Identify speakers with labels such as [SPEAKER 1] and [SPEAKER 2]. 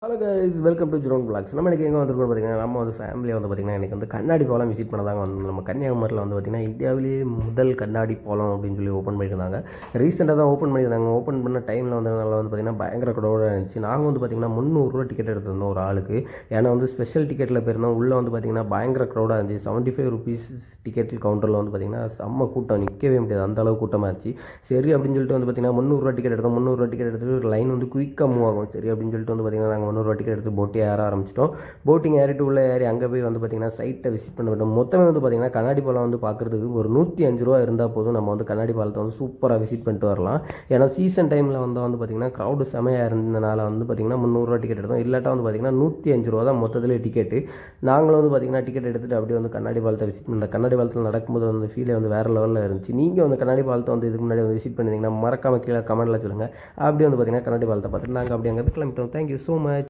[SPEAKER 1] Hello guys, welcome to Jurong blocks. நம்ம இன்றைக்கி எங்கே வந்துருக்கோம் பார்த்தீங்கன்னா, நம்ம வந்து ஃபேமிலியாக வந்து பார்த்திங்கன்னா இன்றைக்கி வந்து கண்ணாடி பாலம் விசிட் பண்ண தாங்க வந்து நம்ம கன்னியாகுமரியில் வந்து பார்த்திங்கன்னா இந்தியாவிலேயே முதல் கண்ணாடி பாலம் அப்படின்னு சொல்லி ஓப்பன் பண்ணியிருந்தாங்க. ரீசெண்டாக தான் ஓப்பன் பண்ணியிருந்தாங்க. ஓப்பன் பண்ண டைமில் வந்து நல்லா வந்து பார்த்திங்கன்னா பயங்கர க்ரௌடாக இருந்துச்சு. நாங்கள் வந்து பார்த்திங்கன்னா 300 டிக்கெட் எடுத்திருந்தோம் ஒரு ஆளுக்கு. ஏன்னா வந்து ஸ்பெஷல் டிக்கெட்டில் போயிருந்தோம். உள்ளே வந்து பார்த்திங்கன்னா பயங்கர க்ரௌடாக இருந்துச்சு. 75 ருபீஸ் டிக்கெட் கவுண்டரில் வந்து பார்த்திங்கன்னா செம்ம கூட்டம், நிற்கவே முடியாது, அந்த அளவு கூட்டமாக இருந்துச்சு. சரி அப்படின்னு சொல்லிட்டு வந்து பார்த்திங்கன்னா 300 டிக்கெட் எடுத்தோம். 300 டிக்கெட் எடுத்துகிட்டு ஒரு லைன் வந்து குயிக்காக மூவ் ஆகும். சரி அப்படின்னு சொல்லிட்டு வந்து பார்த்திங்கன்னா நாங்கள் 300 டிக்கெட் எடுத்து போட்டிங் ஏற ஆரம்பிச்சிட்டோம். போட்டிங் ஏறிட்டு உள்ளே ஏறி அங்கே போய் வந்து பார்த்திங்கன்னா சைட்டை விசிட் பண்ண விட்டோம். மொத்தமே வந்து பார்த்திங்கன்னா கண்ணாடி பாலம் வந்து பார்க்குறதுக்கு ஒரு 105 ரூபா இருந்தால் போதும், நம்ம வந்து கண்ணாடி பாலத்தை வந்து சூப்பராக விசிட் பண்ணிட்டு வரலாம். ஏன்னா சீசன் டைமில் வந்து பார்த்திங்கன்னா க்ரௌடு செமையாக இருந்ததுனால வந்து பார்த்திங்கன்னா 300 டிக்கெட் எடுத்தோம். இல்லாட்டா வந்து பார்த்திங்கன்னா 105 ரூபா தான் மொத்தத்திலே டிக்கெட்டு. நாங்களும் வந்து பார்த்திங்கன்னா டிக்கெட் எடுத்துகிட்டு அப்படியே வந்து கண்ணாடி பாலத்தை விசிட் பண்ண கண்ணாடி பாலத்தில் நடக்கும்போது வந்து ஃபீலே வந்து வேறு லெவலில் இருந்துச்சு. நீங்கள் வந்து கண்ணாடி பாலத்தை வந்து இதுக்கு முன்னாடி வந்து விசிட் பண்ணியிருந்தீங்கன்னா மறக்காம கீழே கமெண்ட்டில் சொல்லுங்கள். அப்படியே வந்து பார்த்திங்கன்னா கண்ணாடி பாலத்தை பார்த்துட்டு நாங்கள் அப்படியே அங்கே கிளம்பிட்டோம். Thank you so much.